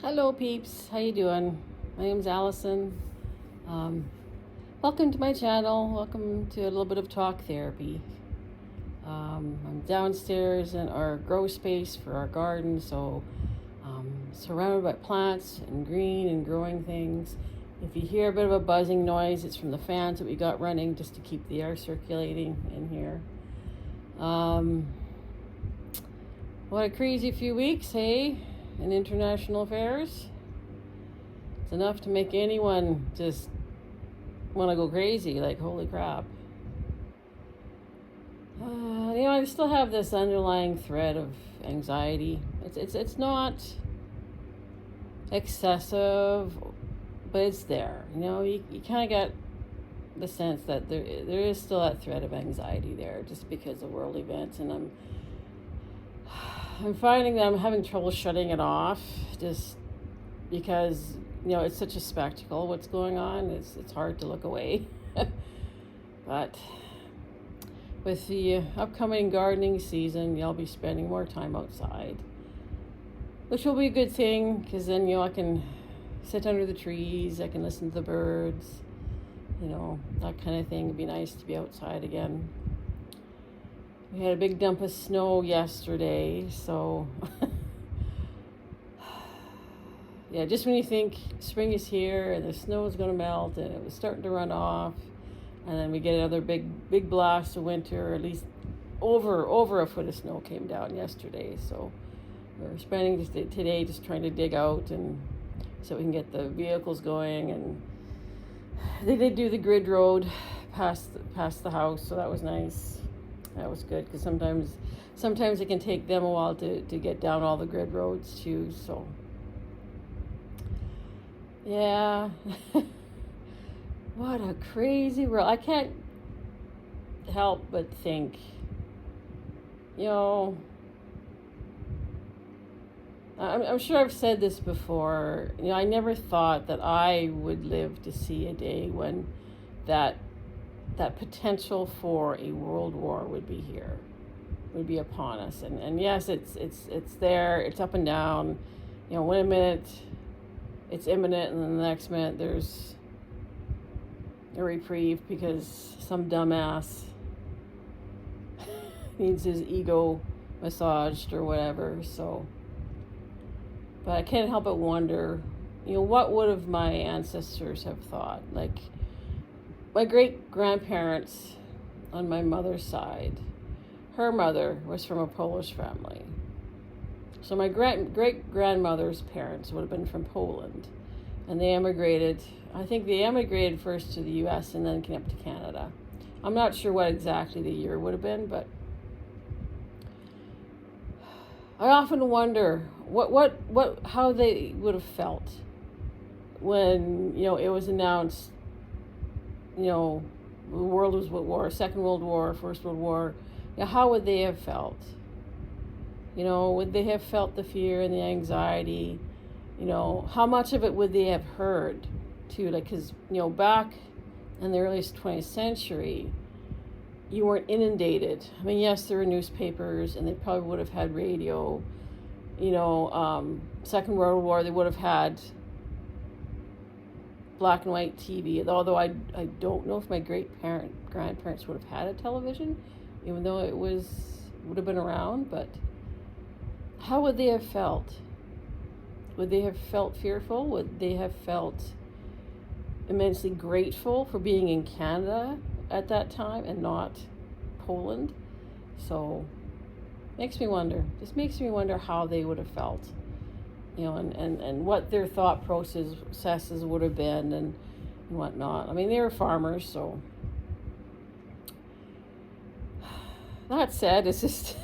Hello peeps, how you doing? My name's Allison. Um, Welcome to my channel. Welcome to a little bit of talk therapy. I'm downstairs in our grow space for our garden, so surrounded by plants and green and growing things. If you hear a bit of a buzzing noise, it's from the fans that we got running just to keep the air circulating in here. What a crazy few weeks, hey? In international affairs. It's enough to make anyone just want to go crazy, like holy crap. I still have this underlying thread of anxiety. It's not excessive, but it's there. You kind of get the sense that there is still that thread of anxiety there, just because of world events, and I'm finding that I'm having trouble shutting it off, just because it's such a spectacle what's going on. It's hard to look away. But with the upcoming gardening season, I'll be spending more time outside, which will be a good thing, because then I can sit under the trees, I can listen to the birds, that kind of thing. It'd be nice to be outside again. We had a big dump of snow yesterday, so yeah, just when you think spring is here and the snow is going to melt and it was starting to run off, and then we get another big blast of winter, or at least over a foot of snow came down yesterday. So we're spending today just trying to dig out, and so we can get the vehicles going. And they did do the grid road past the house, so that was nice. That was good, because sometimes it can take them a while to get down all the grid roads too. So yeah. What a crazy world. I can't help but think, I'm sure I've said this before. I never thought that I would live to see a day when that potential for a world war would be upon us. And yes, it's there, it's up and down. One minute it's imminent, and then the next minute there's a reprieve because some dumbass needs his ego massaged or whatever. So, but I can't help but wonder, what would have my ancestors have thought? Like, my great-grandparents on my mother's side, her mother was from a Polish family. So my great-grandmother's parents would have been from Poland, and they emigrated. I think they emigrated first to the U.S. and then came up to Canada. I'm not sure what exactly the year would have been, but I often wonder how they would have felt when it was announced. The world was at war, Second World War, First World War. How would they have felt? Would they have felt the fear and the anxiety? How much of it would they have heard too? Like, because, back in the earliest 20th century, you weren't inundated. I mean, yes, there were newspapers, and they probably would have had radio. Second World War, they would have had black and white TV, although I don't know if my grandparents would have had a television, even though it would have been around. But how would they have felt? Would they have felt fearful? Would they have felt immensely grateful for being in Canada at that time and not Poland? So makes me wonder how they would have felt, and what their thought processes would have been, and whatnot. I mean, they were farmers, so that said, it's just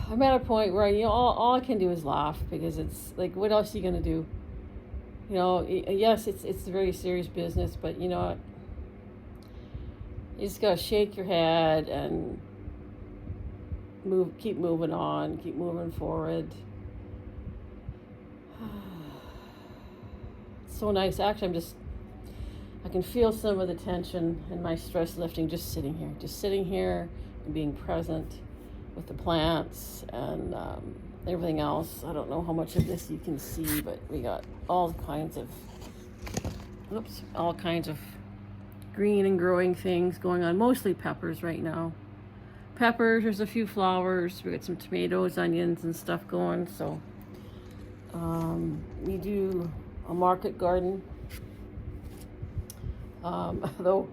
I'm at a point where all I can do is laugh, because it's like, what else are you gonna do? Yes, it's very serious business, but you just gotta shake your head and keep moving on, keep moving forward. It's so nice. Actually, I can feel some of the tension and my stress lifting just sitting here and being present with the plants and everything else. I don't know how much of this you can see, but we got all kinds of green and growing things going on, mostly peppers right now. Peppers, there's a few flowers, we got some tomatoes, onions and stuff going. So we do a market garden, though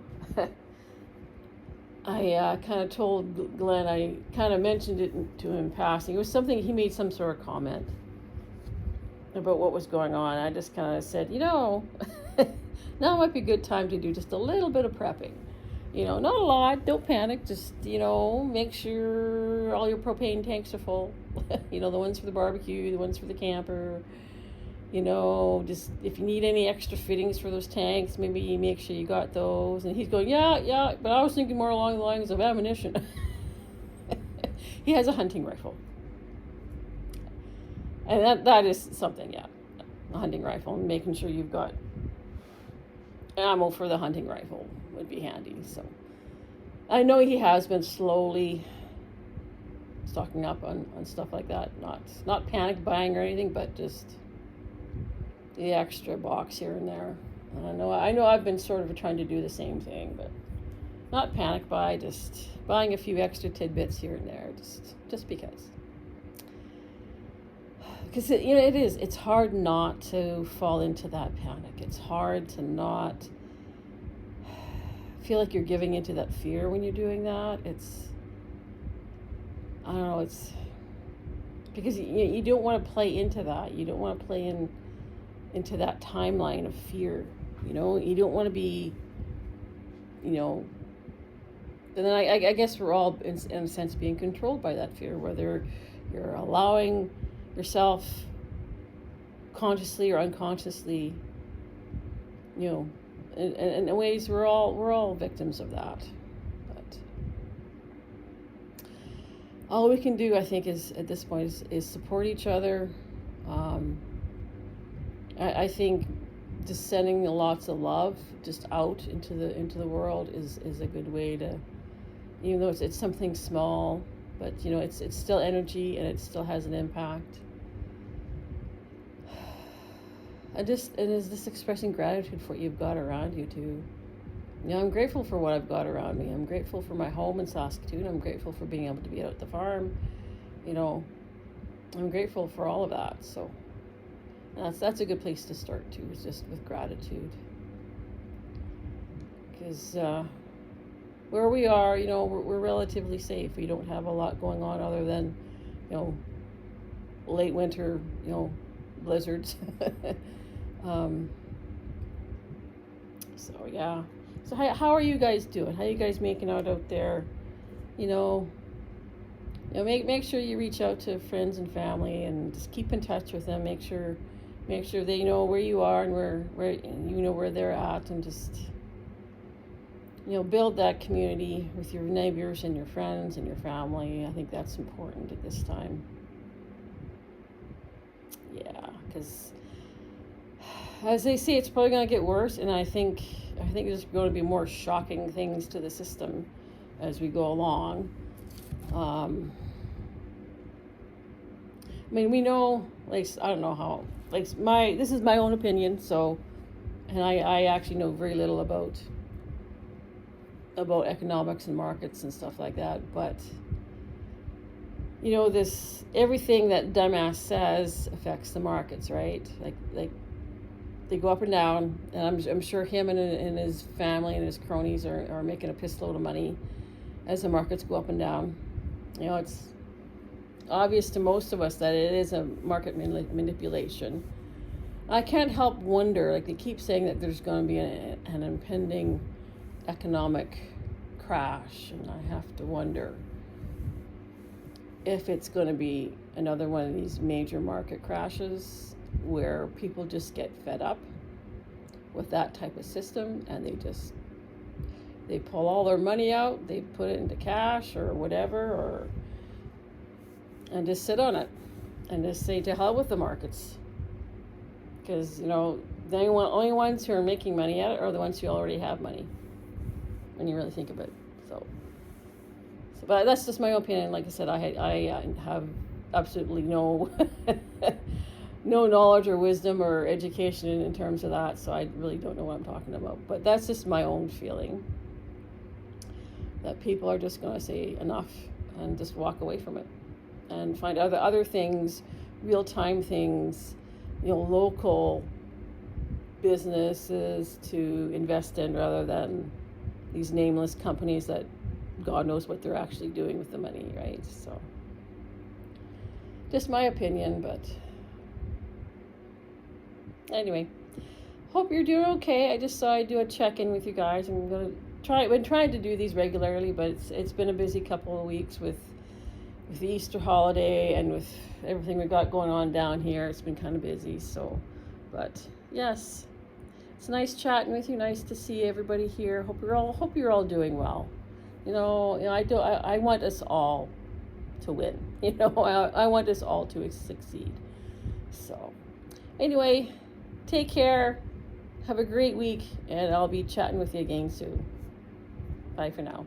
I kind of told Glenn, I kind of mentioned it to him in passing. It was something, he made some sort of comment about what was going on. I just kind of said, now might be a good time to do just a little bit of prepping. Not a lot, don't panic, just, make sure all your propane tanks are full. The ones for the barbecue, the ones for the camper. Just if you need any extra fittings for those tanks, maybe make sure you got those. And he's going, yeah, but I was thinking more along the lines of ammunition. He has a hunting rifle. And that is something, a hunting rifle, and making sure you've got ammo for the hunting rifle would be handy. So I know he has been slowly stocking up on stuff like that. Not panic buying or anything, but just the extra box here and there. I know I've been sort of trying to do the same thing, but not panic buy, just buying a few extra tidbits here and there, just because. Because it's hard not to fall into that panic. It's hard to not feel like you're giving into that fear when you're doing that. It's because you don't want to play into that. You don't want to play into that timeline of fear. You don't want to be, and then I guess we're all in a sense being controlled by that fear, whether you're allowing yourself consciously or unconsciously, in ways we're all victims of that. But all we can do, I think, is at this point is support each other. I think just sending lots of love just out into the world is a good way to, even though it's something small, but it's still energy and it still has an impact. And is just expressing gratitude for what you've got around you too. I'm grateful for what I've got around me. I'm grateful for my home in Saskatoon. I'm grateful for being able to be out at the farm. I'm grateful for all of that. So that's a good place to start too, is just with gratitude. Because where we are, we're relatively safe. We don't have a lot going on other than, late winter, blizzards. So how are you guys doing? How are you guys making out there? Make sure you reach out to friends and family and just keep in touch with them. Make sure they know where you are and where where they're at, and just build that community with your neighbors and your friends and your family. I think that's important at this time. Yeah, because as they say, it's probably going to get worse, and I think there's going to be more shocking things to the system as we go along. We know, I don't know how, this is my own opinion, so, and I actually know very little about economics and markets and stuff like that, but this, everything that dumbass says affects the markets, right? Like they go up and down, and I'm sure him and his family and his cronies are making a piss load of money as the markets go up and down. It's obvious to most of us that it is a market manipulation. I can't help wonder, they keep saying that there's going to be an impending economic crash, and I have to wonder if it's going to be another one of these major market crashes where people just get fed up with that type of system, and they pull all their money out, they put it into cash or whatever, and just sit on it and just say to hell with the markets, because the only ones who are making money at it are the ones who already have money, when you really think of it. But that's just my opinion. Like I said, I have absolutely no no knowledge or wisdom or education in terms of that, so I really don't know what I'm talking about. But that's just my own feeling, that people are just going to say enough and just walk away from it and find other things, real-time things, local businesses to invest in, rather than these nameless companies that God knows what they're actually doing with the money, right? So just my opinion. But anyway, hope you're doing okay. I just thought I'd do a check-in with you guys. I'm gonna been trying to do these regularly, but it's been a busy couple of weeks with the Easter holiday and with everything we got going on down here. It's been kind of busy. So, but yes, it's nice chatting with you. Nice to see everybody here. Hope you're all doing well. I want us all to win. I want us all to succeed. So, anyway, take care. Have a great week, and I'll be chatting with you again soon. Bye for now.